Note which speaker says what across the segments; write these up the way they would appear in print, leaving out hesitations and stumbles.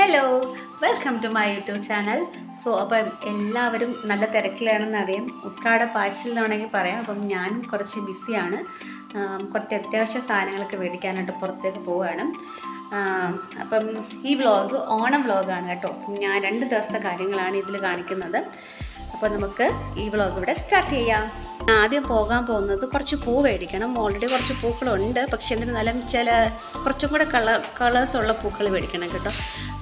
Speaker 1: Hello, welcome to my YouTube channel. അപ്പം എല്ലാവരും നല്ല തിരക്കിലാണെന്ന് അറിയാം. ഉത്രാട പാച്ചിലാണെങ്കിൽ പറയാം. അപ്പം ഞാനും കുറച്ച് ബിസിയാണ്. കുറച്ച് അത്യാവശ്യ സാധനങ്ങളൊക്കെ മേടിക്കാനായിട്ട് പുറത്തേക്ക് പോവുകയാണ്. അപ്പം ഈ വ്ളോഗ് ഓണം വ്ളോഗാണ് കേട്ടോ. ഞാൻ 2 ദിവസത്തെ കാര്യങ്ങളാണ് ഇതിൽ കാണിക്കുന്നത്. അപ്പോൾ നമുക്ക് ഈ വ്ളോഗ് ഇവിടെ സ്റ്റാർട്ട് ചെയ്യാം. ആദ്യം പോകാൻ പോകുന്നത് കുറച്ച് പൂ മേടിക്കണം. ഓൾറെഡി കുറച്ച് പൂക്കളുണ്ട്, പക്ഷേ എന്നിരുന്നാലും ചില കുറച്ചും കൂടെ കളേഴ്സുള്ള പൂക്കൾ മേടിക്കണം കേട്ടോ.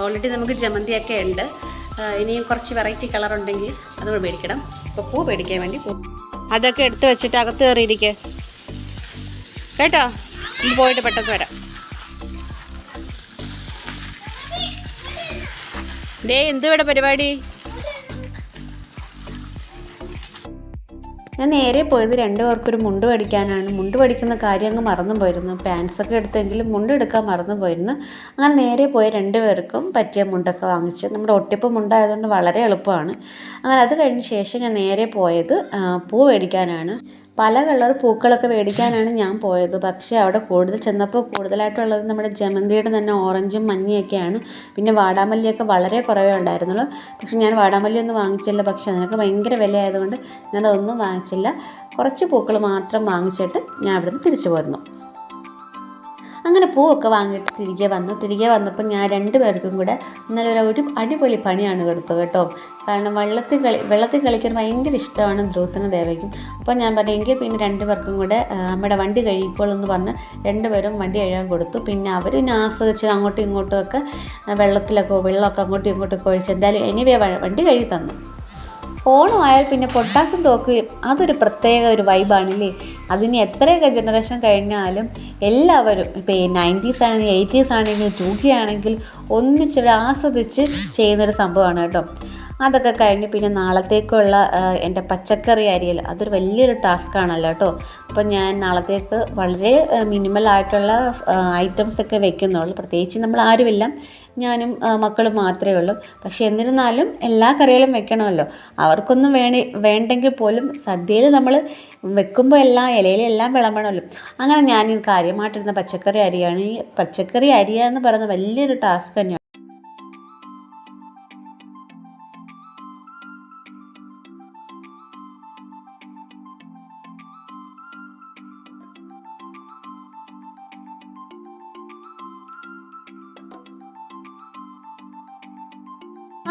Speaker 1: ഓൾറെഡി നമുക്ക് ജമന്തിയൊക്കെ ഉണ്ട്, ഇനിയും കുറച്ച് വെറൈറ്റി കളർ ഉണ്ടെങ്കിൽ അത് മേടിക്കണം. അപ്പോൾ പൂ മേടിക്കാൻ വേണ്ടി അതൊക്കെ എടുത്ത് വെച്ചിട്ട് അകത്ത് കയറിയിരിക്കുക കേട്ടോ. പോയിട്ട് പെട്ടെന്ന് വരാം. എന്തുവിടെ പരിപാടി? ഞാൻ നേരെ പോയത് 2 പേർക്കൊരു മുണ്ട് പഠിക്കാനാണ്. മുണ്ട് പഠിക്കുന്ന കാര്യം അങ്ങ് മറന്നു പോയിരുന്നു. പാൻസൊക്കെ എടുത്തെങ്കിലും മുണ്ട് എടുക്കാൻ മറന്നു പോയിരുന്നു. അങ്ങനെ നേരെ പോയി 2 പേർക്കും പറ്റിയ മുണ്ടൊക്കെ വാങ്ങിച്ചു. നമ്മുടെ ഒട്ടിപ്പ് മുണ്ടായതുകൊണ്ട് വളരെ എളുപ്പമാണ്. അങ്ങനെ അത് കഴിഞ്ഞ ശേഷം ഞാൻ നേരെ പോയത് പൂ മേടിക്കാനാണ്. പല കളർ പൂക്കളൊക്കെ മേടിക്കാനാണ് ഞാൻ പോയത്. പക്ഷേ അവിടെ കൂടുതൽ ചെന്നപ്പോൾ കൂടുതലായിട്ടുള്ളത് നമ്മുടെ ജമന്തിയുടെ തന്നെ ഓറഞ്ചും മഞ്ഞയൊക്കെയാണ്. പിന്നെ വാടാമല്ലിയൊക്കെ വളരെ കുറവേ ഉണ്ടായിരുന്നുള്ളൂ. പക്ഷെ ഞാൻ വാടാമല്ലിയൊന്നും വാങ്ങിച്ചില്ല. പക്ഷെ അതിനൊക്കെ ഭയങ്കര വിലയായതുകൊണ്ട് ഞാനതൊന്നും വാങ്ങിച്ചില്ല. കുറച്ച് പൂക്കൾ മാത്രം വാങ്ങിച്ചിട്ട് ഞാൻ അവിടുന്ന് തിരിച്ചു പോരുന്നു. അങ്ങനെ പൂവൊക്കെ വാങ്ങിയിട്ട് തിരികെ വന്നപ്പോൾ ഞാൻ 2 പേർക്കും കൂടെ ഒരു അടിപൊളി പണിയാണ് കൊടുത്തത് കേട്ടോ. കാരണം വെള്ളത്തിൽ കളിക്കാൻ ഭയങ്കര ഇഷ്ടമാണ് ധ്രുവസന ദേവയ്ക്കും. അപ്പോൾ ഞാൻ പറഞ്ഞെങ്കിൽ പിന്നെ 2 പേർക്കും കൂടെ നമ്മുടെ വണ്ടി കഴുകിക്കോളെന്ന് പറഞ്ഞ് 2 പേരും വണ്ടി കഴുകാൻ കൊടുത്തു. പിന്നെ അവർ ആസ്വദിച്ച് അങ്ങോട്ടും ഇങ്ങോട്ടും ഒക്കെ വെള്ളമൊക്കെ അങ്ങോട്ടും ഇങ്ങോട്ടൊക്കെ ഒഴിച്ച് എന്തായാലും എനിവേ വണ്ടി കഴുകി തന്നു. ഓണമായാൽ പിന്നെ പൊട്ടാസും തോക്കുകയും അതൊരു പ്രത്യേക ഒരു വൈബാണല്ലേ. അതിന് എത്രയൊക്കെ ജനറേഷൻ കഴിഞ്ഞാലും എല്ലാവരും ഇപ്പോൾ 90s ആണെങ്കിൽ 80s ആണെങ്കിൽ 2K ആണെങ്കിൽ ഒന്നിച്ച് ആസ്വദിച്ച് ചെയ്യുന്നൊരു സംഭവമാണ് കേട്ടോ. അതൊക്കെ കഴിഞ്ഞ് പിന്നെ നാളത്തേക്കുള്ള എൻ്റെ പച്ചക്കറി അരിയൽ അതൊരു വലിയൊരു ടാസ്ക്കാണല്ലോ കേട്ടോ. അപ്പം ഞാൻ നാളത്തേക്ക് വളരെ മിനിമലായിട്ടുള്ള ഐറ്റംസൊക്കെ വെക്കുന്നുള്ളൂ. പ്രത്യേകിച്ച് നമ്മൾ ആരുമില്ല, ഞാനും മക്കളും മാത്രമേ ഉള്ളൂ. പക്ഷേ എന്നിരുന്നാലും എല്ലാ കറികളും വെക്കണമല്ലോ. അവർക്കൊന്നും വേണ്ടെങ്കിൽ പോലും സദ്യയിൽ നമ്മൾ വെക്കുമ്പോൾ ഇലയിലെല്ലാം വിളമ്പണമല്ലോ. അങ്ങനെ ഞാൻ കാര്യമായിട്ടിരുന്ന പച്ചക്കറി അരിയാണ്. ഈ പച്ചക്കറി അരിയുക എന്ന് പറയുന്നത് വലിയൊരു ടാസ്ക് തന്നെയാണ്.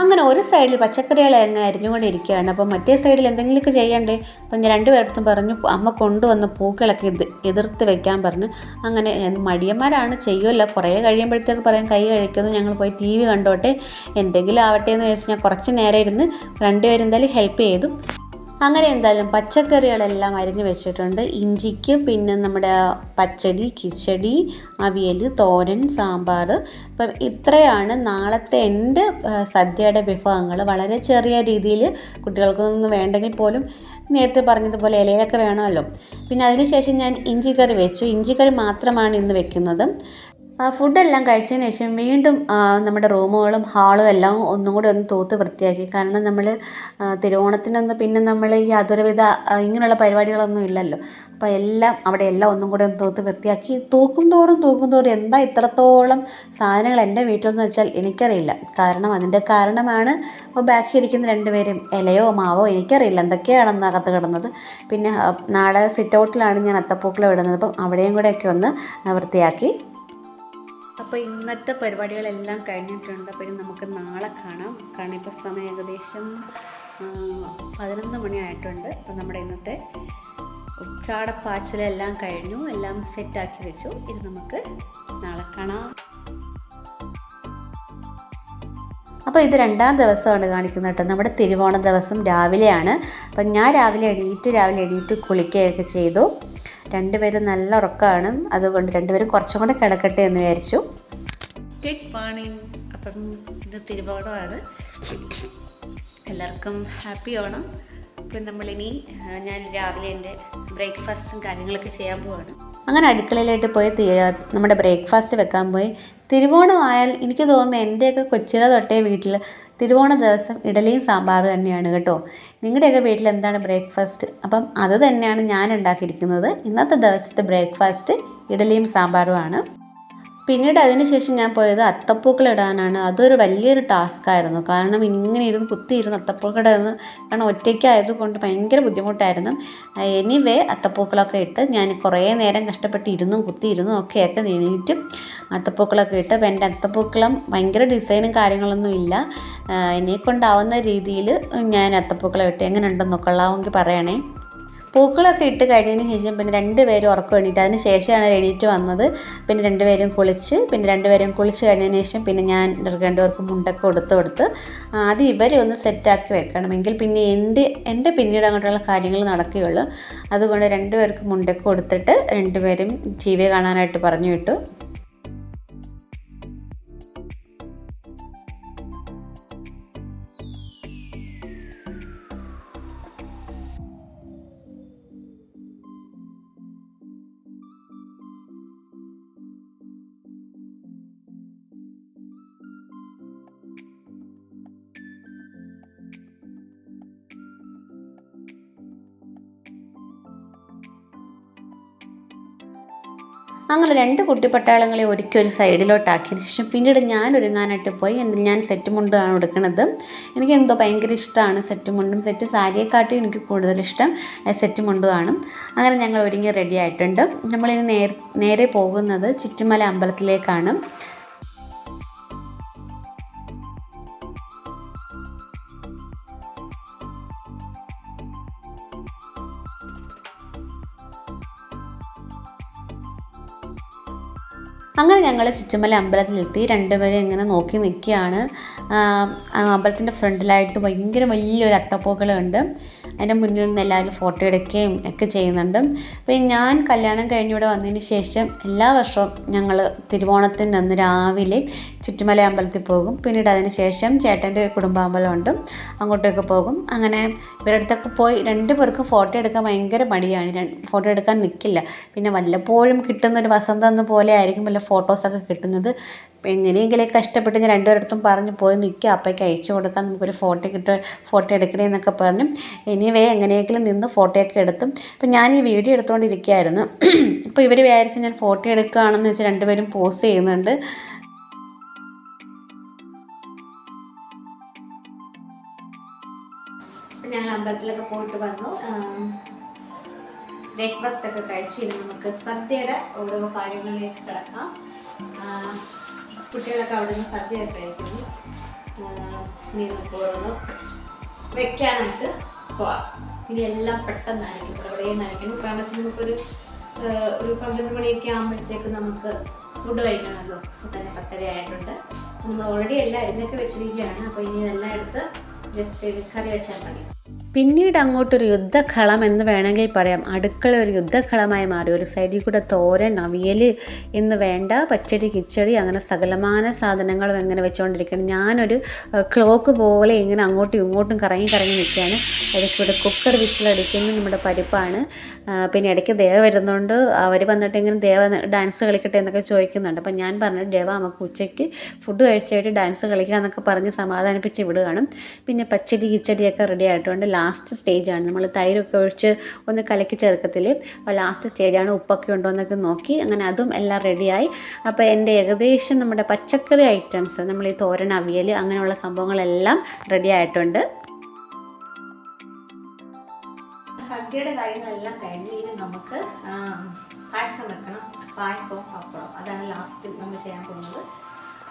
Speaker 1: അങ്ങനെ ഒരു സൈഡിൽ പച്ചക്കറികൾ അങ്ങ് അരിഞ്ഞുകൊണ്ടിരിക്കുകയാണ്. അപ്പം മറ്റേ സൈഡിൽ എന്തെങ്കിലുമൊക്കെ ചെയ്യണ്ടേ. അപ്പം ഞാൻ 2 പേർക്കും പറഞ്ഞു അമ്മ കൊണ്ടുവന്ന പൂക്കളൊക്കെ എതിർത്ത് വെക്കാൻ പറഞ്ഞു. അങ്ങനെ മടിയന്മാരാണ്, ചെയ്യുമല്ലോ. കുറേ കഴിയുമ്പോഴത്തേക്ക് പറയും കൈ കഴിക്കുന്നു, ഞങ്ങൾ പോയി TV കണ്ടോട്ടെ, എന്തെങ്കിലും ആവട്ടെ എന്ന് വെച്ച് ഞാൻ കുറച്ച് നേരം ഇരുന്ന് 2 പേരും എന്തായാലും ഹെൽപ്പ് ചെയ്തു. അങ്ങനെ എന്തായാലും പച്ചക്കറികളെല്ലാം അരിഞ്ഞ് വെച്ചിട്ടുണ്ട്. ഇഞ്ചിക്ക് പിന്നെ നമ്മുടെ പച്ചടി, കിച്ചടി, അവിയൽ, തോരൻ, സാമ്പാർ. അപ്പം ഇത്രയാണ് നാളത്തെ എൻ്റെ സദ്യയുടെ വിഭവങ്ങൾ. വളരെ ചെറിയ രീതിയിൽ കുട്ടികൾക്കൊന്നും വേണ്ടെങ്കിൽ പോലും നേരത്തെ പറഞ്ഞതുപോലെ ഇലയിലൊക്കെ വേണമല്ലോ. പിന്നെ അതിനുശേഷം ഞാൻ ഇഞ്ചിക്കറി വെച്ചു. ഇഞ്ചിക്കറി മാത്രമാണ് ഇന്ന് വെക്കുന്നത്. ഫുഡെല്ലാം കഴിച്ചതിന് ശേഷം വീണ്ടും നമ്മുടെ റൂമുകളും ഹാളും എല്ലാം ഒന്നും കൂടി ഒന്ന് തൂത്ത് വൃത്തിയാക്കി. കാരണം നമ്മൾ തിരുവോണത്തിനൊന്ന് പിന്നെ നമ്മൾ ഈ അതൊരുവിധ ഇങ്ങനെയുള്ള പരിപാടികളൊന്നും ഇല്ലല്ലോ. അപ്പോൾ അവിടെ എല്ലാം ഒന്നും കൂടി ഒന്ന് തൂത്ത് വൃത്തിയാക്കി. തൂക്കും തോറും എന്താ ഇത്രത്തോളം സാധനങ്ങൾ എൻ്റെ വീട്ടിലെന്ന് വെച്ചാൽ എനിക്കറിയില്ല. അതിൻ്റെ കാരണമാണ് ബാക്കി ഇരിക്കുന്ന 2 പേരും ഇലയോ മാവോ എനിക്കറിയില്ല എന്തൊക്കെയാണെന്ന് അകത്ത് കിടന്നത്. പിന്നെ നാളെ സിറ്റ് ഔട്ടിലാണ് ഞാൻ അത്തപ്പൂക്കളം ഇടുന്നത്. അപ്പം അവിടെയും കൂടെയൊക്കെ ഒന്ന് വൃത്തിയാക്കി. അപ്പോൾ ഇന്നത്തെ പരിപാടികളെല്ലാം കഴിഞ്ഞിട്ടുണ്ട്. അപ്പോൾ ഇനി നമുക്ക് നാളെ കാണാം. കാരണം ഇപ്പോൾ സമയം ഏകദേശം 11 മണിയായിട്ടുണ്ട്. അപ്പോൾ നമ്മുടെ ഇന്നത്തെ ഉച്ചാടപ്പാച്ചിലെല്ലാം കഴിഞ്ഞു, എല്ലാം സെറ്റാക്കി വെച്ചു. ഇനി നമുക്ക് നാളെ കാണാം. അപ്പോൾ ഇത് 2ാം ദിവസമാണ് കാണിക്കുന്നത് കേട്ടോ. നമ്മുടെ തിരുവോണ ദിവസം രാവിലെയാണ്. അപ്പം ഞാൻ രാവിലെ എണീറ്റ് കുളിക്കുകയൊക്കെ ചെയ്തു. 2 പേരും നല്ല ഉറക്കമാണ്. അതുകൊണ്ട് 2 പേരും കുറച്ചും കൂടെ കിടക്കട്ടെ എന്ന് വിചാരിച്ചു. Good morning. അപ്പം ഇത് തിരുവോണമാണ്. എല്ലാവർക്കും ഹാപ്പി ഓണം. ഇപ്പം ഞാൻ രാവിലെ എൻ്റെ ബ്രേക്ക്ഫാസ്റ്റും കാര്യങ്ങളൊക്കെ ചെയ്യാൻ പോവാണ്. അങ്ങനെ അടുക്കളയിലായിട്ട് പോയി നമ്മുടെ ബ്രേക്ക്ഫാസ്റ്റ് വെക്കാൻ പോയി. തിരുവോണമായാൽ എനിക്ക് തോന്നുന്നു എൻ്റെയൊക്കെ കൊച്ചിലെ തൊട്ടേ വീട്ടിൽ തിരുവോണ ദിവസം ഇഡലിയും സാമ്പാറും തന്നെയാണ് കേട്ടോ. നിങ്ങളുടെയൊക്കെ വീട്ടിൽ എന്താണ് ബ്രേക്ക്ഫാസ്റ്റ്? അപ്പം അത് തന്നെയാണ് ഞാൻ ഉണ്ടാക്കിയിരിക്കുന്നത്. ഇന്നത്തെ ദിവസത്തെ ബ്രേക്ക്ഫാസ്റ്റ് ഇഡലിയും സാമ്പാറുമാണ്. പിന്നീട് അതിന് ശേഷം ഞാൻ പോയത് അത്തപ്പൂക്കളം ഇടാനാണ്. അതൊരു വലിയൊരു ടാസ്ക്കായിരുന്നു. കാരണം ഇങ്ങനെ ഇരുന്ന് കുത്തിയിരുന്ന് അത്തപ്പൂക്കളം ഇടുന്ന, കാരണം ഒറ്റയ്ക്കായതുകൊണ്ട് ഭയങ്കര ബുദ്ധിമുട്ടായിരുന്നു. എനിവേ അത്തപ്പൂക്കളമൊക്കെ ഇട്ട് ഞാൻ കുറേ നേരം കഷ്ടപ്പെട്ട് ഇരുന്നും കുത്തിയിരുന്നും ഒക്കെയൊക്കെ എണീറ്റും അത്തപ്പൂക്കളമൊക്കെ ഇട്ട്. അപ്പോൾ എൻ്റെ അത്തപ്പൂക്കളം ഭയങ്കര ഡിസൈനും കാര്യങ്ങളൊന്നും ഇല്ല. എന്നെക്കൊണ്ടാവുന്ന രീതിയിൽ ഞാൻ അത്തപ്പൂക്കളം ഇട്ട്. എങ്ങനെ ഉണ്ടെന്ന് കൊള്ളാമെങ്കിൽ പറയണേ. പൂക്കളൊക്കെ ഇട്ട് കഴിഞ്ഞതിന് ശേഷം പിന്നെ രണ്ടുപേരും ഉറക്കം എണീറ്റ്. അതിന് ശേഷമാണ് എണീറ്റ് വന്നത്. പിന്നെ രണ്ടുപേരും കുളിച്ച് കഴിഞ്ഞതിന് ശേഷം പിന്നെ ഞാൻ രണ്ടുപേർക്കും മുണ്ടൊക്കെ കൊടുത്ത് ആദ്യം ഇവരെ ഒന്ന് സെറ്റാക്കി വെക്കണമെങ്കിൽ പിന്നെ എൻ്റെ പിന്നീട് അങ്ങോട്ടുള്ള കാര്യങ്ങൾ നടക്കുകയുള്ളൂ. അതുകൊണ്ട് രണ്ടുപേർക്കും മുണ്ടൊക്കെ കൊടുത്തിട്ട് രണ്ടുപേരും TV കാണാനായിട്ട് പറഞ്ഞു വിട്ടു. അങ്ങനെ രണ്ട് കുട്ടിപ്പട്ടാളങ്ങളെ ഒരുക്കി ഒരു സൈഡിലോട്ടാക്കിയതിന് ശേഷം പിന്നീട് ഞാൻ ഒരുങ്ങാനായിട്ട് പോയി. ഞാൻ സെറ്റ് മുണ്ടാണ് എടുക്കുന്നത്. എനിക്കെന്തോ ഭയങ്കര ഇഷ്ടമാണ് സെറ്റ് മുണ്ടും. സെറ്റ് സാരിയെക്കാട്ടും എനിക്ക് കൂടുതലിഷ്ടം സെറ്റ് മുണ്ടുമാണ്. അങ്ങനെ ഞങ്ങൾ ഒരുങ്ങി റെഡി ആയിട്ടുണ്ട്. നമ്മളിനി നേരെ പോകുന്നത് ചുറ്റുമല അമ്പലത്തിലേക്കാണ്. അങ്ങനെ ഞങ്ങൾ ചുറ്റുമല അമ്പലത്തിലെത്തി. രണ്ടുപേരും ഇങ്ങനെ നോക്കി നിൽക്കുകയാണ്. അമ്പലത്തിൻ്റെ ഫ്രണ്ടിലായിട്ട് ഭയങ്കര വലിയൊരു അത്തപ്പൂക്കളുണ്ട്. അതിൻ്റെ മുന്നിൽ നിന്ന് എല്ലാവരും ഫോട്ടോ എടുക്കുകയും ഒക്കെ ചെയ്യുന്നുണ്ട്. അപ്പോൾ ഞാൻ കല്യാണം കഴിഞ്ഞിവിടെ വന്നതിന് ശേഷം എല്ലാ വർഷവും ഞങ്ങൾ തിരുവോണത്തിൻ്റെ അന്ന് രാവിലെ ചുറ്റുമല അമ്പലത്തിൽ പോകും. പിന്നീട് അതിന് ശേഷം ചേട്ടൻ്റെ കുടുംബാമ്പലമുണ്ട്, അങ്ങോട്ടേക്ക് പോകും. അങ്ങനെ ഇവരുടെ അടുത്തൊക്കെ പോയി രണ്ടുപേർക്കും ഫോട്ടോ എടുക്കാൻ ഭയങ്കര മടിയാണ്. ഫോട്ടോ എടുക്കാൻ നിൽക്കില്ല. പിന്നെ വല്ലപ്പോഴും കിട്ടുന്നൊരു വസന്തം എന്ന പോലെ ആയിരിക്കും വല്ല ഫോട്ടോസൊക്കെ കിട്ടുന്നത്. എങ്ങനെയെങ്കിലും കഷ്ടപ്പെട്ട് ഞാൻ രണ്ടുപേരടുത്തും പറഞ്ഞ് പോയി നിൽക്കുക, അപ്പോഴേക്ക് അയച്ചു കൊടുക്കാൻ നമുക്കൊരു ഫോട്ടോ എടുക്കണേ എന്നൊക്കെ പറഞ്ഞു. എനിവേ എങ്ങനെയെങ്കിലും നിന്ന് ഫോട്ടോയൊക്കെ എടുത്തും. അപ്പം ഞാൻ ഈ വീഡിയോ എടുത്തുകൊണ്ടിരിക്കുകയായിരുന്നു. അപ്പോൾ ഇവർ വിചാരിച്ച് ഞാൻ ഫോട്ടോ എടുക്കുകയാണെന്ന് വെച്ചാൽ രണ്ടുപേരും പോസ് ചെയ്യുന്നുണ്ട്. ഞങ്ങൾ അമ്പലത്തിലൊക്കെ പോയിട്ട് വന്നു. ബ്രേക്ക്ഫാസ്റ്റ് ഒക്കെ കഴിച്ച് ഇനി നമുക്ക് സദ്യയുടെ ഓരോ കാര്യങ്ങളിലേക്ക് കിടക്കാം. കുട്ടികളൊക്കെ അവിടെ നിന്ന് സദ്യയൊക്കെ കഴിക്കുന്നു. ഇനി നമുക്ക് ഓരോന്ന് വെക്കാനായിട്ട് പോവാം. ഇനി എല്ലാം പെട്ടെന്നായിരിക്കും, ഇവിടെ നനയ്ക്കണം. കാരണം വെച്ചാൽ നമുക്കൊരു 12 മണിയൊക്കെ ആകുമ്പോഴത്തേക്ക് നമുക്ക് ഫുഡ് കഴിക്കണമല്ലോ. അപ്പോൾ തന്നെ 10:30 ആയിട്ടുണ്ട്. നമ്മൾ ഓൾറെഡി എല്ലാം അരിഞ്ഞൊക്കെ വെച്ചിരിക്കുകയാണ്. അപ്പോൾ ഇനി ഇതെല്ലാം എടുത്ത് ജസ്റ്റ് ഇത് കറി വെച്ചാൽ മതി. പിന്നീട് അങ്ങോട്ടൊരു യുദ്ധക്കളം എന്ന് വേണമെങ്കിൽ പറയാം. അടുക്കള ഒരു യുദ്ധക്കളമായി മാറി. ഒരു സൈഡിൽ കൂടെ തോരൻ, അവിയൽ എന്ന് വേണ്ട പച്ചടി, കിച്ചടി, അങ്ങനെ സകലമാന സാധനങ്ങളും എങ്ങനെ വെച്ചുകൊണ്ടിരിക്കുകയാണ്. ഞാനൊരു ക്ലോക്ക് പോലെ ഇങ്ങനെ അങ്ങോട്ടും ഇങ്ങോട്ടും കറങ്ങി നിൽക്കുകയാണ്. ഇടയ്ക്കൂടെ കുക്കർ വിസിലടിക്കുന്നത് നമ്മുടെ പരിപ്പാണ്. പിന്നെ ഇടയ്ക്ക് ദേവ വരുന്നുണ്ട്. അവർ വന്നിട്ട് ഇങ്ങനെ ദേവ ഡാൻസ് കളിക്കട്ടെ എന്നൊക്കെ ചോദിക്കുന്നുണ്ട്. അപ്പം ഞാൻ പറഞ്ഞു, ദേവ നമുക്ക് ഉച്ചയ്ക്ക് ഫുഡ് കഴിച്ചായിട്ട് ഡാൻസ് കളിക്കുക എന്നൊക്കെ പറഞ്ഞ് സമാധാനിപ്പിച്ച് വിടുകയാണ്. പിന്നെ പച്ചടി കിച്ചടിയൊക്കെ റെഡി ആയിട്ടുണ്ട്. ലാസ്റ്റ് സ്റ്റേജാണ്. നമ്മൾ തൈരൊക്കെ ഒഴിച്ച് ഒന്ന് കലക്കി ചേർക്കത്തില്ലേ, അപ്പോൾ ലാസ്റ്റ് സ്റ്റേജാണ്. ഉപ്പൊക്കെ ഉണ്ടോ എന്നൊക്കെ നോക്കി അങ്ങനെ അതും എല്ലാം റെഡിയായി. അപ്പോൾ എൻ്റെ ഏകദേശം നമ്മുടെ പച്ചക്കറി ഐറ്റംസ്, നമ്മൾ ഈ തോരൻ, അവിയൽ അങ്ങനെയുള്ള സംഭവങ്ങളെല്ലാം റെഡി ആയിട്ടുണ്ട്. സദ്യയുടെ കാര്യങ്ങളെല്ലാം കഴിഞ്ഞു. ഇനി നമുക്ക് പായസം വെക്കണം. പായസവും പപ്പടവും, അതാണ് ലാസ്റ്റ് നമ്മൾ ചെയ്യാൻ പോകുന്നത്.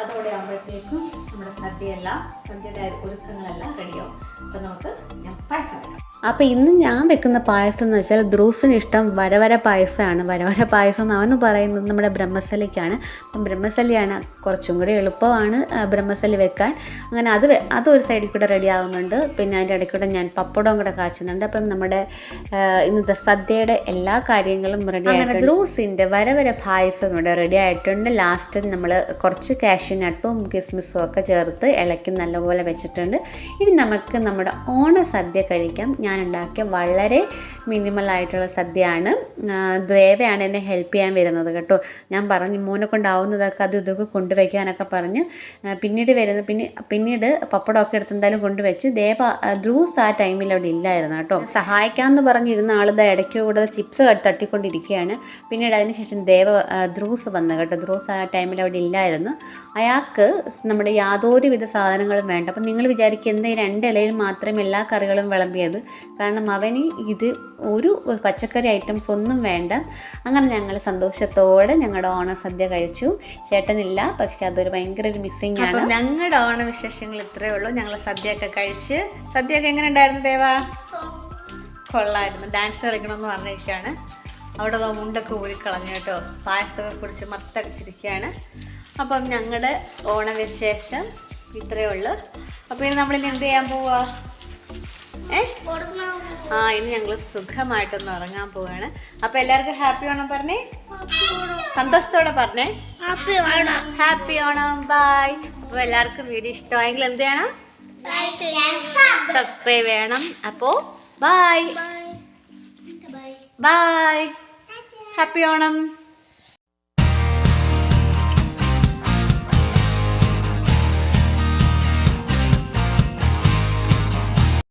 Speaker 1: അതോടെ ആകുമ്പോഴത്തേക്കും നമ്മുടെ സദ്യയുടെ ഒരുക്കങ്ങളെല്ലാം റെഡിയാവും. അപ്പോൾ നമുക്ക് ഞാൻ പായസം വെക്കാം. അപ്പോൾ ഇന്ന് ഞാൻ വെക്കുന്ന പായസം എന്ന് വെച്ചാൽ ധ്രുവസിന് ഇഷ്ടം വരവര പായസമാണ്. വരവര പായസം എന്ന് അവന് പറയുന്നത് നമ്മുടെ ബ്രഹ്മസലിക്കാണ്. അപ്പം ബ്രഹ്മസലിയാണ് കുറച്ചും കൂടി എളുപ്പമാണ് ബ്രഹ്മസലി വെക്കാൻ. അങ്ങനെ അതൊരു സൈഡിൽ കൂടെ റെഡി ആകുന്നുണ്ട്. പിന്നെ അതിൻ്റെ ഇടയ്ക്ക് കൂടെ ഞാൻ പപ്പടവും കൂടെ കാച്ചുന്നുണ്ട്. അപ്പം നമ്മുടെ ഇന്നത്തെ സദ്യയുടെ എല്ലാ കാര്യങ്ങളും റെഡി ആയിട്ടുണ്ട്. ധ്രുവസിൻ്റെ വരവര പായസം ഇവിടെ റെഡി ആയിട്ടുണ്ട്. ലാസ്റ്റ് നമ്മൾ കുറച്ച് കാഷ്യൂ കാഷ്യൂനട്ടും കിസ്മിസും ഒക്കെ ചേർത്ത് ഇളക്കി നല്ലപോലെ വെച്ചിട്ടുണ്ട്. ഇനി നമുക്ക് നമ്മുടെ ഓണസദ്യ കഴിക്കാം. ഞാൻ ഉണ്ടാക്കിയ വളരെ മിനിമലായിട്ടുള്ള സദ്യയാണ്. ദേവയാണ് എന്നെ ഹെൽപ്പ് ചെയ്യാൻ വരുന്നത് കേട്ടോ. ഞാൻ പറഞ്ഞു മോനെ കൊണ്ടാവുന്നതൊക്കെ അത് ഇതൊക്കെ കൊണ്ടുവയ്ക്കാനൊക്കെ പറഞ്ഞ് പിന്നീട് പപ്പടമൊക്കെ എടുത്ത് എന്തായാലും കൊണ്ടുവച്ചു. ധ്രൂസ് ആ ടൈമിൽ അവിടെ ഇല്ലായിരുന്നു കേട്ടോ. സഹായിക്കാമെന്ന് പറഞ്ഞിരുന്ന ആളിത് ഇടയ്ക്ക് കൂടെ ചിപ്സ് തട്ടിക്കൊണ്ടിരിക്കുകയാണ്. പിന്നീട് അതിനുശേഷം ധ്രൂസ് വന്നു കേട്ടോ. ധ്രൂസ് ആ ടൈമിൽ അവിടെ ഇല്ലായിരുന്നു. അയാൾക്ക് നമ്മുടെ യാതൊരുവിധ സാധനങ്ങളും വേണ്ട. അപ്പം നിങ്ങൾ വിചാരിക്കും എന്താ ഈ 2 ഇലയിൽ മാത്രമേ എല്ലാ കറികളും വിളമ്പിയത്? കാരണം അവന് ഇത് ഒരു പച്ചക്കറി ഐറ്റംസ് ഒന്നും വേണ്ട. അങ്ങനെ ഞങ്ങൾ സന്തോഷത്തോടെ ഞങ്ങളുടെ ഓണസദ്യ കഴിച്ചു. ചേട്ടനില്ല, പക്ഷെ അതൊരു ഭയങ്കര ഒരു മിസ്സിങ് ആണ്. ഞങ്ങളുടെ ഓണവിശേഷങ്ങൾ ഇത്രയേ ഉള്ളൂ. ഞങ്ങൾ സദ്യയൊക്കെ കഴിച്ച്. സദ്യയൊക്കെ എങ്ങനെ ഉണ്ടായിരുന്നു ദേവാ? കൊള്ളായിരുന്നു. ഡാൻസ് കളിക്കണമെന്ന് പറഞ്ഞിരിക്കുകയാണ്. അവിടെ മുണ്ടൊക്കെ ഊരിക്കളഞ്ഞു കേട്ടോ. പായസമൊക്കെ കുടിച്ച് മത്തടിച്ചിരിക്കുകയാണ്. അപ്പം ഞങ്ങളുടെ ഓണവിശേഷം ഇത്രയേ ഉള്ളൂ. അപ്പോൾ ഇനി നമ്മളിനി എന്ത് ചെയ്യാൻ പോവാ? ഇനി ഞങ്ങൾ സുഖമായിട്ടൊന്ന് ഉറങ്ങാൻ പോവാണ്. അപ്പോൾ എല്ലാവർക്കും ഹാപ്പി ഓണം പറഞ്ഞേ, സന്തോഷത്തോടെ പറഞ്ഞേ ഹാപ്പി ഓണം. ബൈ. അപ്പോൾ എല്ലാവർക്കും വീഡിയോ ഇഷ്ടമായെങ്കിൽ എന്ത് ചെയ്യണം? സബ്സ്ക്രൈബ് ചെയ്യണം. അപ്പോൾ ബൈ ബൈ. ഹാപ്പി ഓണം.